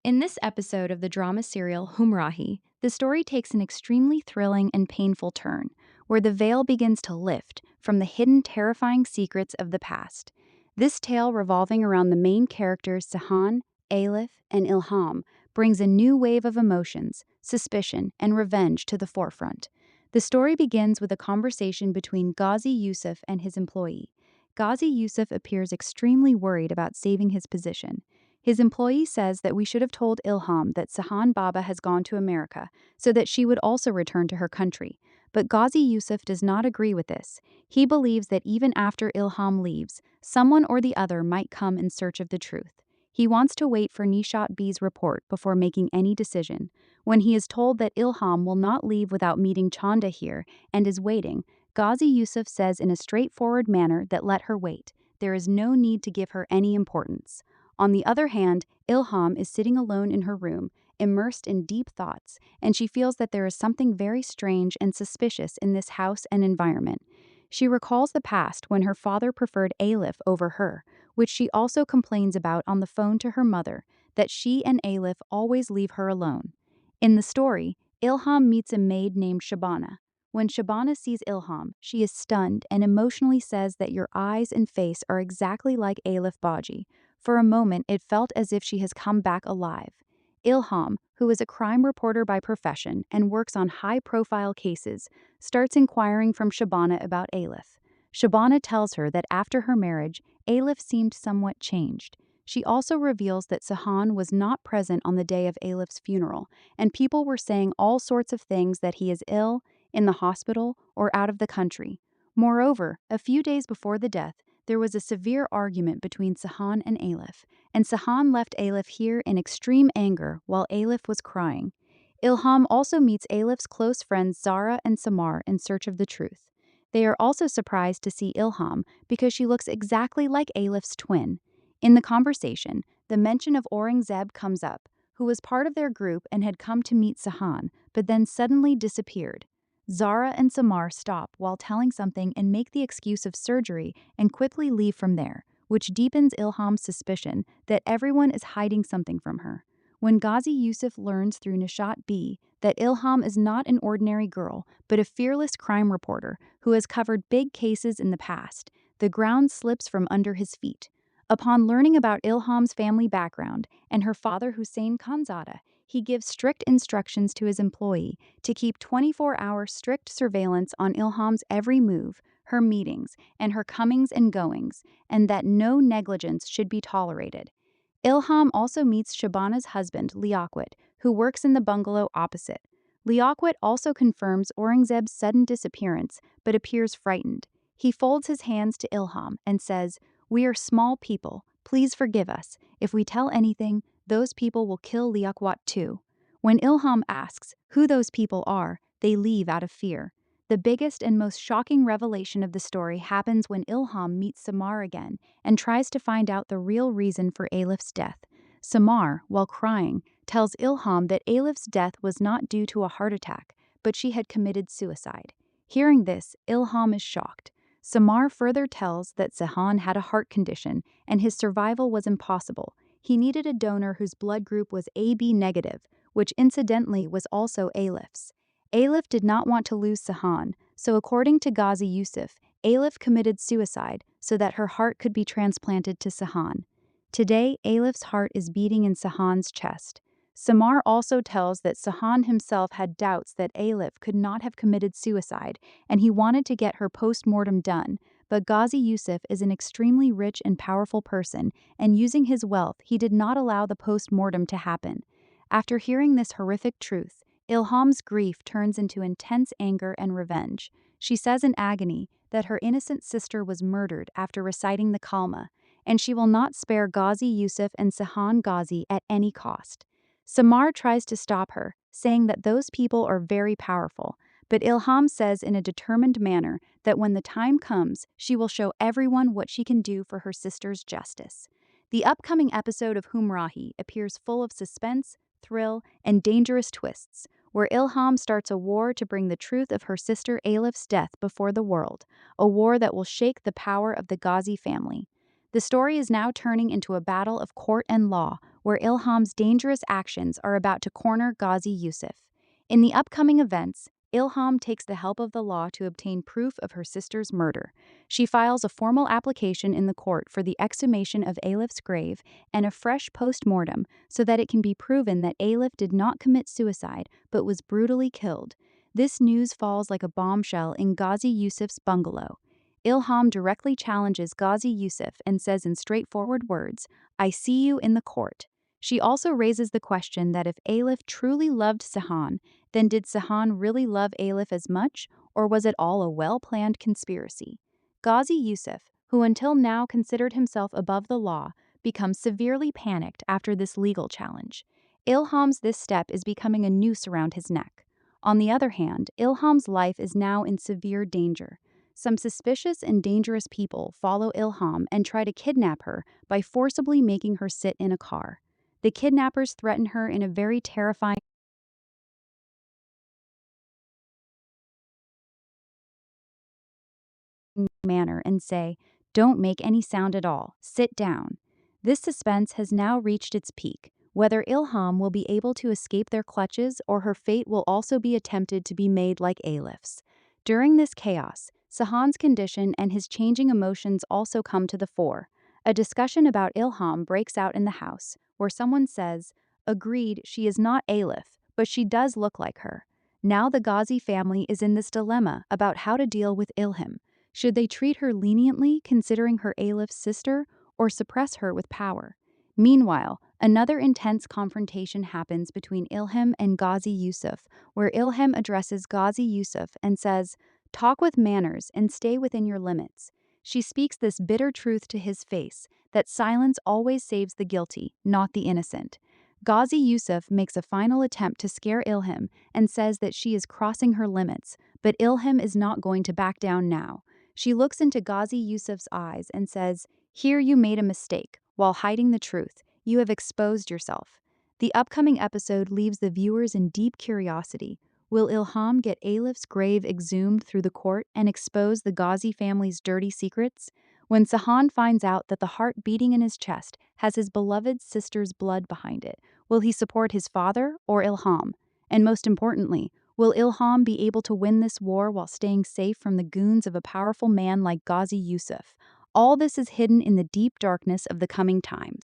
In this episode of the drama serial Humrahi, the story takes an extremely thrilling and painful turn, where the veil begins to lift from the hidden terrifying secrets of the past. This tale, revolving around the main characters Sahan, Alif, and Ilham, brings a new wave of emotions, suspicion, and revenge to the forefront. The story begins with a conversation between Ghazi Yusuf and his employee. Ghazi Yusuf appears extremely worried about saving his position. His employee says that we should have told Ilham that Sahan Baba has gone to America so that she would also return to her country. But Ghazi Yusuf does not agree with this. He believes that even after Ilham leaves, someone or the other might come in search of the truth. He wants to wait for Nishat B's report before making any decision. When he is told that Ilham will not leave without meeting Chanda here and is waiting, Ghazi Yusuf says in a straightforward manner that let her wait. There is no need to give her any importance. On the other hand, Ilham is sitting alone in her room, immersed in deep thoughts, and she feels that there is something very strange and suspicious in this house and environment. She recalls the past when her father preferred Alif over her, which she also complains about on the phone to her mother, that she and Alif always leave her alone. In the story, Ilham meets a maid named Shabana. When Shabana sees Ilham, she is stunned and emotionally says that your eyes and face are exactly like Alif Baji. For a moment, it felt as if she has come back alive. Ilham, who is a crime reporter by profession and works on high-profile cases, starts inquiring from Shabana about Alif. Shabana tells her that after her marriage, Alif seemed somewhat changed. She also reveals that Sahan was not present on the day of Alif's funeral, and people were saying all sorts of things that he is ill, in the hospital, or out of the country. Moreover, a few days before the death, there was a severe argument between Sahan and Alif, and Sahan left Alif here in extreme anger while Alif was crying. Ilham also meets Alif's close friends Zara and Samar in search of the truth. They are also surprised to see Ilham because she looks exactly like Alif's twin. In the conversation, the mention of Eng-Sub comes up, who was part of their group and had come to meet Sahan, but then suddenly disappeared. Zara and Samar stop while telling something and make the excuse of surgery and quickly leave from there, which deepens Ilham's suspicion that everyone is hiding something from her. When Ghazi Yusuf learns through Nishat B that Ilham is not an ordinary girl, but a fearless crime reporter who has covered big cases in the past, the ground slips from under his feet. Upon learning about Ilham's family background and her father Hussein Khanzada, he gives strict instructions to his employee to keep 24-hour strict surveillance on Ilham's every move, her meetings, and her comings and goings, and that no negligence should be tolerated. Ilham also meets Shabana's husband, Liaquat, who works in the bungalow opposite. Liaquat also confirms Aurangzeb's sudden disappearance, but appears frightened. He folds his hands to Ilham and says, "We are small people. Please forgive us. If we tell anything, those people will kill Liaquat too." When Ilham asks who those people are, they leave out of fear. The biggest and most shocking revelation of the story happens when Ilham meets Samar again and tries to find out the real reason for Alif's death. Samar, while crying, tells Ilham that Alif's death was not due to a heart attack, but she had committed suicide. Hearing this, Ilham is shocked. Samar further tells that Sahan had a heart condition and his survival was impossible. He needed a donor whose blood group was AB negative, which incidentally was also Alif's. Alif did not want to lose Sahan, so according to Ghazi Yusuf, Alif committed suicide so that her heart could be transplanted to Sahan. Today, Alif's heart is beating in Sahan's chest. Samar also tells that Sahan himself had doubts that Alif could not have committed suicide, and he wanted to get her post-mortem done, but Ghazi Yusuf is an extremely rich and powerful person, and using his wealth, he did not allow the post-mortem to happen. After hearing this horrific truth, Ilham's grief turns into intense anger and revenge. She says in agony that her innocent sister was murdered after reciting the Kalma, and she will not spare Ghazi Yusuf and Sahan Ghazi at any cost. Samar tries to stop her, saying that those people are very powerful, but Ilham says in a determined manner that when the time comes, she will show everyone what she can do for her sister's justice. The upcoming episode of Humrahi appears full of suspense, thrill, and dangerous twists, where Ilham starts a war to bring the truth of her sister Alif's death before the world, a war that will shake the power of the Ghazi family. The story is now turning into a battle of court and law, where Ilham's dangerous actions are about to corner Ghazi Yusuf. In the upcoming events, Ilham takes the help of the law to obtain proof of her sister's murder. She files a formal application in the court for the exhumation of Alif's grave and a fresh post-mortem so that it can be proven that Alif did not commit suicide but was brutally killed. This news falls like a bombshell in Ghazi Yusuf's bungalow. Ilham directly challenges Ghazi Yusuf and says in straightforward words, "I see you in the court." She also raises the question that if Alif truly loved Sihan, then did Sihan really love Alif as much, or was it all a well-planned conspiracy? Ghazi Yusuf, who until now considered himself above the law, becomes severely panicked after this legal challenge. Ilham's this step is becoming a noose around his neck. On the other hand, Ilham's life is now in severe danger. Some suspicious and dangerous people follow Ilham and try to kidnap her by forcibly making her sit in a car. The kidnappers threaten her in a very terrifying manner and say, "Don't make any sound at all, sit down." This suspense has now reached its peak. Whether Ilham will be able to escape their clutches or her fate will also be attempted to be made like Alif's. During this chaos, Sahan's condition and his changing emotions also come to the fore. A discussion about Ilham breaks out in the house, where someone says, "Agreed, she is not Alif, but she does look like her." Now the Ghazi family is in this dilemma about how to deal with Ilham. Should they treat her leniently, considering her Alif's sister, or suppress her with power? Meanwhile, another intense confrontation happens between Ilham and Ghazi Yusuf, where Ilham addresses Ghazi Yusuf and says, "Talk with manners and stay within your limits." She speaks this bitter truth to his face, that silence always saves the guilty, not the innocent. Ghazi Yusuf makes a final attempt to scare Ilham and says that she is crossing her limits, but Ilham is not going to back down now. She looks into Ghazi Yusuf's eyes and says, "Here you made a mistake. While hiding the truth, you have exposed yourself." The upcoming episode leaves the viewers in deep curiosity. Will Ilham get Alif's grave exhumed through the court and expose the Ghazi family's dirty secrets? When Sahan finds out that the heart beating in his chest has his beloved sister's blood behind it, will he support his father or Ilham? And most importantly, will Ilham be able to win this war while staying safe from the goons of a powerful man like Ghazi Yusuf? All this is hidden in the deep darkness of the coming times.